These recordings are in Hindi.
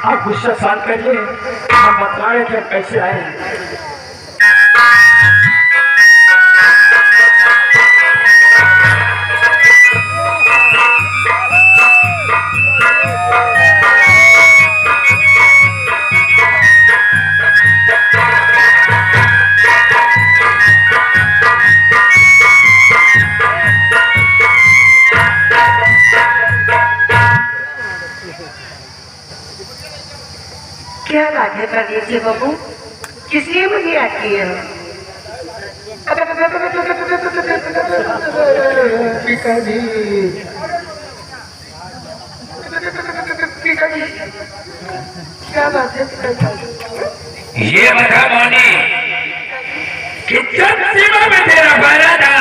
आप गुस्सा शांत करिए, हम बता रहे थे कैसे आए। क्या बात है परदेश जी बाबू, किसलिए मुझे याद किए हो? पिताजी, पिताजी, क्या बात है पिताजी? ये बता मोनी कि जब सीमा में तेरा भाला था,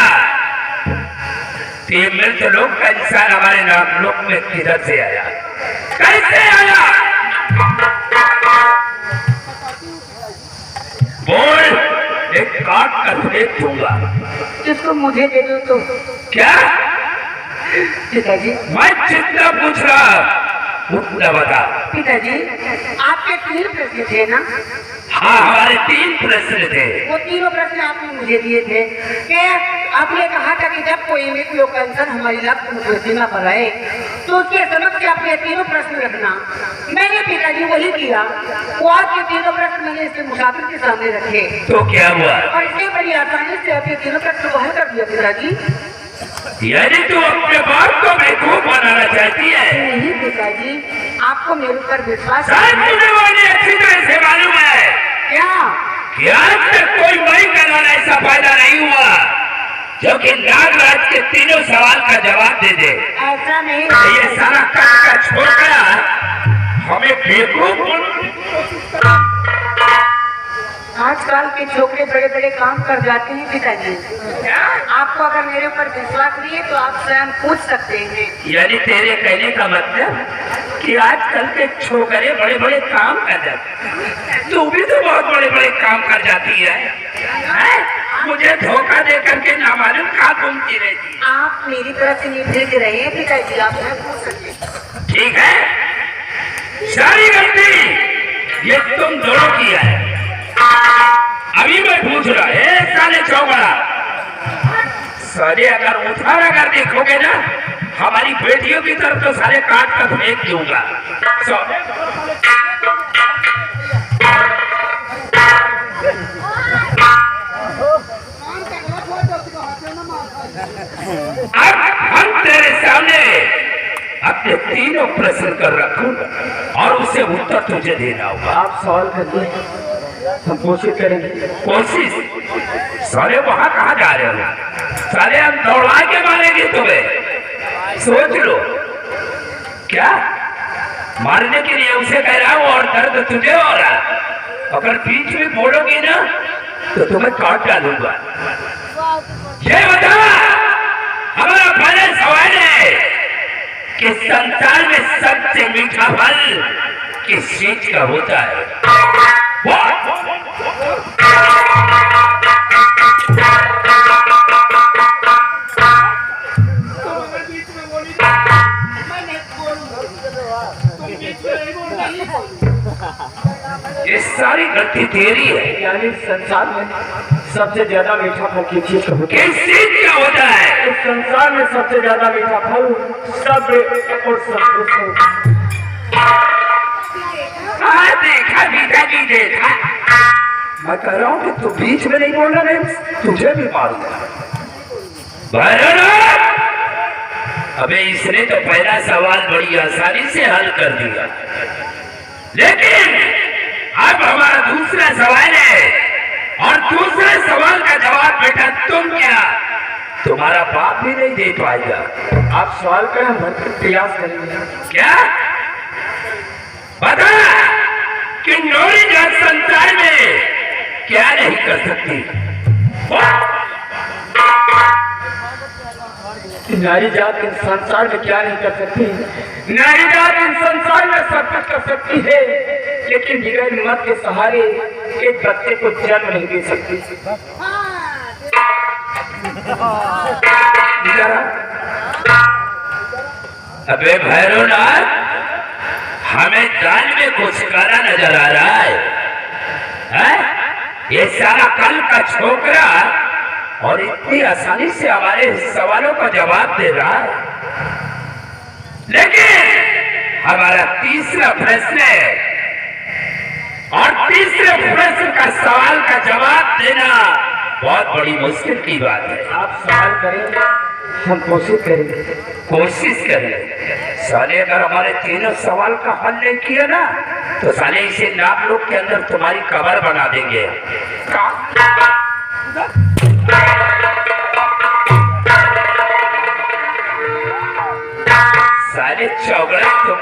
ये मृत लोक का इंसान हमारे नाम लोक में किधर से आया, कैसे आया? बोल, एक काट कर फेंक दूंगा। जिसको मुझे दे दो तो। क्या? पिताजी, मैं जितना पूछ रहा उतना बता। पिताजी, आपके 3 प्रश्न थे ना? हाँ, हमारे 3 प्रश्न थे। वो तीनों प्रश्न आपने मुझे दिए थे कि आपने कहा था कि जब कोई मृत लोक का इंसान हमारी लक्ष्य सीमा पर आए तो उसके समक्ष आपने 3 प्रश्न रखना। मैंने पिताजी वही किया, वो आपके 3 प्रश्न मैंने इसके मुसाफिर के सामने रखे। तो क्या हुआ? और इसने बड़ी आसानी से आपके 3 प्रश्न को हल कर दिया। पिताजी, यानी तू अपने बाप को बेवकूफ बनाना चाहती है? नहीं पिताजी, आपको मेरे ऊपर विश्वास मुझे वाली अच्छी तरह से मालूम है क्या कि आज तक कोई मई का लाना ऐसा फायदा नहीं हुआ जो कि नागराज के 3 सवाल का जवाब दे दे। ऐसा नहीं, ये सारा कट का छोड़कर हमें बेवकूफ। आजकल के छोकरे बड़े बड़े काम कर जाते हैं पिताजी। आपको अगर मेरे ऊपर विश्वास नहीं है तो आप स्वयं पूछ सकते हैं। यानी तेरे कहने का मतलब कि आजकल के छोकरे बड़े बड़े काम कर जाते हैं, तू भी तो बहुत बड़े बड़े काम कर जाती है, हैं? मुझे धोखा दे करके नामालूम कहाँ घूमती रहती। आप मेरी तरफ से निर्देश रहे हैं पिताजी, आप स्वयं पूछ सकते हैं। ठीक है, सारी गलती ये तुम दोनों की है। अभी मैं पूछ रहा है साले चौबड़ा, साले अगर उठाना कर देखोगे ना हमारी बेटियों की तरफ तो सारे काट कर फेंक दूंगा। अब हम तेरे सामने अपने 3 प्रश्न कर रखूंगा और उसे उत्तर तुझे देना होगा। आप सवाल करिए, हम कोशिश करेंगे। कोशिश? सारे वहां कहाँ जा रहे हो? सारे हम दौड़ा के मारेंगे तुम्हें, सोच लो। क्या मारने के लिए उसे कह रहा हूं और दर्द तुझे हो रहा? अगर बीच में बोलोगी ना तो तुम्हें काट डालूंगा। ये बता, हमारा पहला सवाल है कि संसार में सबसे मीठा फल किस चीज का होता है? ये सारी गलती तेरी है। यानी संसार में सबसे ज्यादा मीठा फल किस चीज का होता है? किस चीज का होता है? इस संसार में सबसे ज्यादा मीठा फल सब्र और संतोष होता है। देखा पिताजी, देखा। मैं कह रहा हूँ कि तू बीच में नहीं बोलना, नहीं तुझे भी मारूंगा। अबे इसने तो पहला सवाल बड़ी आसानी से हल कर दिया, लेकिन अब हमारा दूसरा सवाल है और दूसरे सवाल का जवाब बेटा तुम क्या तुम्हारा बाप भी नहीं दे पाएगा। आप सवाल करें, हम भरपूर प्रयास करेंगे। क्या बता कि नौरी जात संसार में क्या नहीं कर सकती? नारी जात इन संसार में क्या नहीं कर सकती? नारी जात इन संसार में सब कुछ कर सकती है, लेकिन बगैर मत के सहारे एक बच्चे को जन्म नहीं दे सकती। अबे भैरवनाथ, हमें दाल में कुछ काला नजर आ रहा है? ये सारा कल का छोकरा और इतनी आसानी से हमारे सवालों का जवाब दे रहा है, लेकिन हमारा तीसरा प्रश्न है और तीसरे प्रश्न का सवाल का जवाब देना बहुत बड़ी मुश्किल की बात है। आप सवाल करेंगे, हम कोशिश करेंगे। कोशिश करें साले, अगर हमारे तीनों सवाल का हल नहीं किया ना तो साले इसे नाम लोग के अंदर तुम्हारी कबर बना देंगे। साले चौगड़े तुम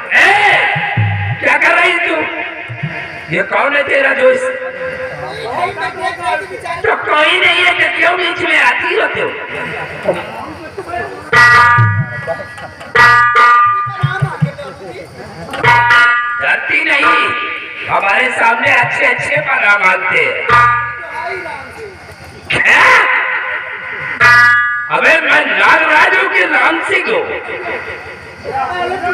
क्या कर रही तुम? ये कौन है तेरा दोस्त? तो कोई नहीं है तो क्यों बीच में आती हो तुम? डरती नहीं, हमारे सामने अच्छे अच्छे पना मांगते हैं। अबे मैं नागराजू के नाम से गो।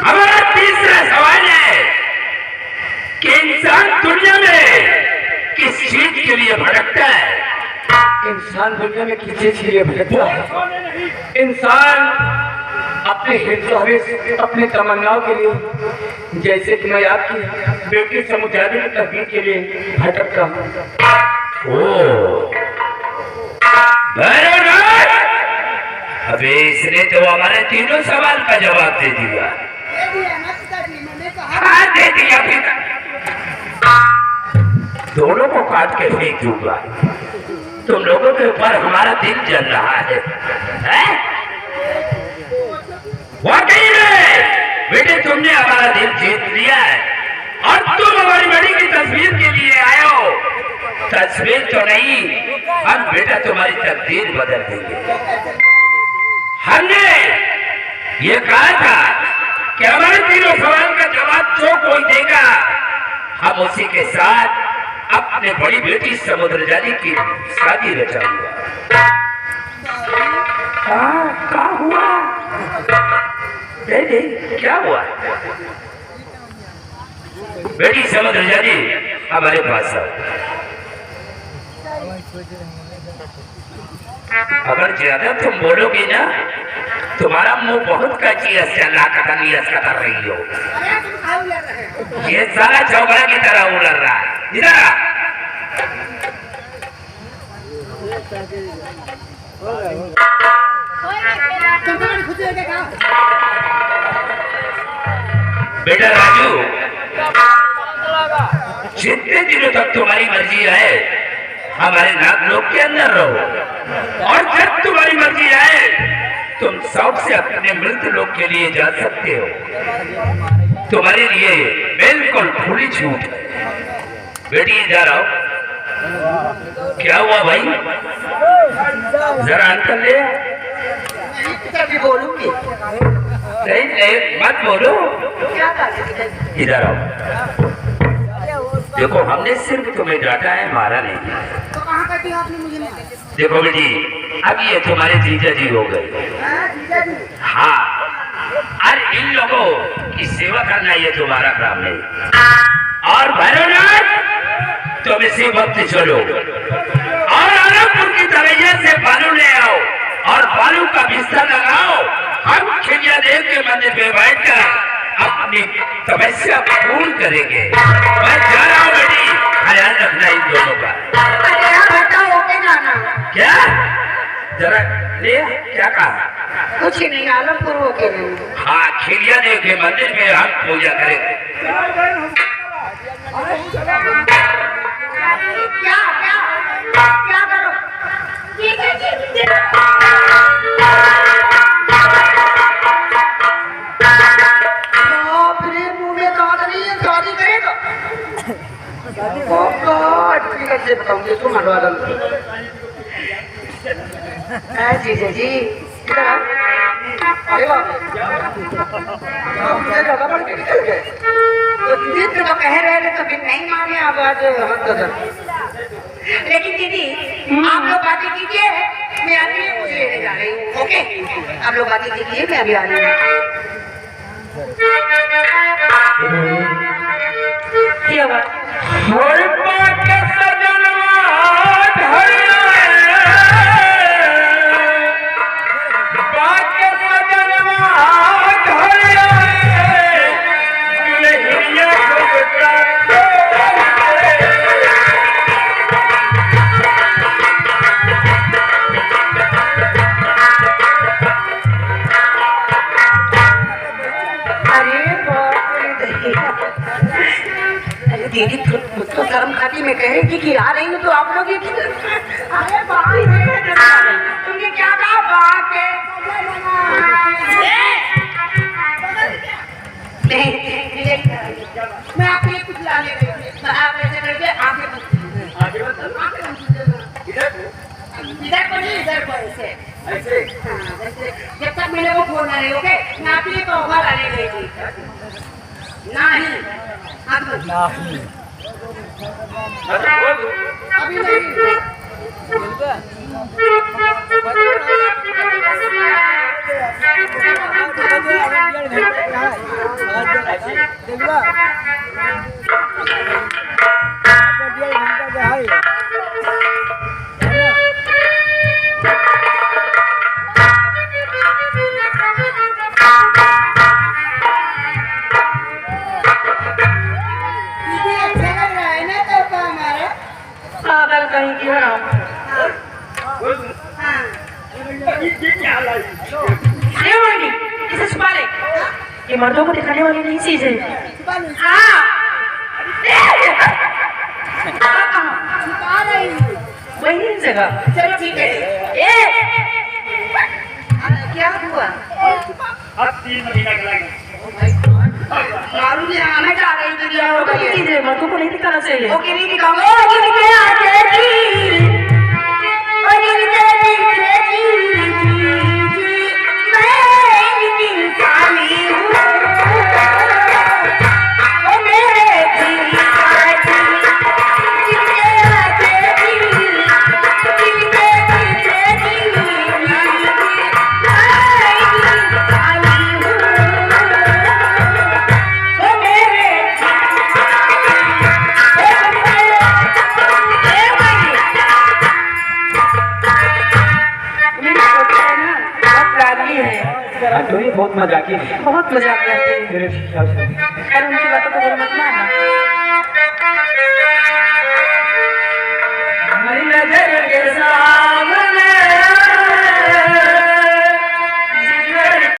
हमारा तीसरा सवाल है कि इंसान दुनिया में किस चीज के लिए भटकता है? इंसान दुनिया में किस चीज के लिए भटकता है? इंसान अपने हित अपने तमन्नाओं के लिए, जैसे कि मैं आपकी बेटी समुद्रादी की तस्वीर के लिए भटकता हूँ। अबे इसने तो हमारे तीनों सवाल का जवाब दे दिया। हाँ दे दिया पिता। दोनों को काट के फेंक दूंगा। तुम लोगों के ऊपर हमारा दिल जल रहा है? वाकई में बेटे तुमने हमारा दिल जीत लिया है और तुम हमारी बड़ी की तस्वीर के लिए आए हो। तस्वीर तो नहीं, हम बेटा तुम्हारी तकदीर बदल देंगे। हमने ये कहा था कि हमारे तीनों सवाल का जवाब जो कोई देगा हम उसी के साथ अपने बड़ी बेटी समुद्रजाली की शादी रचाऊंगा। क्या हुआ? नहीं, क्या हुआ? बेटी समुद्रजाली हमारे पास आओ। अगर ज्यादा तुम बोलोगी ना, तुम्हारा मुंह बहुत कचियस कर रही हो। ये सारा चौबरा की तरह उड़ रहा है। इधर बेटा राजू, जितने दिनों तक तुम्हारी मर्जी है हमारे नागलोक के अंदर रहो और जब तुम्हारी मर्जी आए तुम शौक से अपने मृत लोक के लिए जा सकते हो। तुम्हारे लिए बिल्कुल खुली छूट है। बेटी इधर आओ। क्या हुआ भाई? जरा अंकल ले। बोलूंगी नहीं नहीं मत बोलो। इधर आओ। देखो हमने सिर्फ तुम्हें डांटा है, मारा नहीं। तो कहाँ का दिया आपने मुझे? देखो बेटी, अब ये तुम्हारे जीजा जी हो गए। हाँ, अरे इन लोगों की सेवा करना ये तुम्हारा काम नहीं। और भैरवनाथ तुम इसी वक्त चलो और आनंदपुर की तरैया से बालू ले आओ और बालू का बिस्तर लगाओ। हम खिलिया देव के मंदिर पे बैठकर अपनी तपस्या पूर्ण करेंगे। मैं जा रहा हूँ बेटी, ख्याल रखना इन दोनों का। जाना क्या? जरा ले, क्या कहा? कुछ नहीं, आलमपुर होके नहीं। हाँ, खिलिया देव के मंदिर में हम पूजा करेंगे। क्या क्या क्या करो? मुंह में दांत नहीं है, शादी करेगा? कैसे बताऊंगी तुम हलवादल? जीजा जी इधर आओ। अरे ज्यादा बढ़ के निकल गए। तो दीदी तो कह रहे थे तो फिर नहीं माने आवाज हम तो। लेकिन दीदी आप लोग बातें कीजिए, मैं अभी मुझे लेने जा रही हूँ। ओके, आप लोग बातें कीजिए, मैं अभी आ रही हूँ। क्या बात? हर बात सजनवा धरिया बात सजनवा धरिया दुल्हनिया घुघटा अरे दीदी तो शर्म खाती मैं कह रही थी कि आ रही हूँ तो आप लोग अरे भाई तुमने क्या कहा बात है मैं आपके लिए कुछ लाने गई थी आप ऐसे करके आगे इधर को नहीं इधर को ऐसे ऐसे जब तक मेरे को फोन आ रही ओके मैं आपके लिए तोहफा लाने गई थी नहीं अभी नहीं कहीं की इसे छुपा ले ये मर्दों को दिखाने वाली नहीं चीज है हाँ छुपा रही वही जगह चलो ठीक है क्या हुआ अब 3 महीना का लगा मारू ने हमें जा रही थी और कोई चीज है मर्दों को नहीं दिखाना चाहिए ओके नहीं दिखाऊंगा बहुत मजाकी है बहुत मजाक करते हैं तेरे ख्याल से खैर उनकी बातों को बुरा मत मानना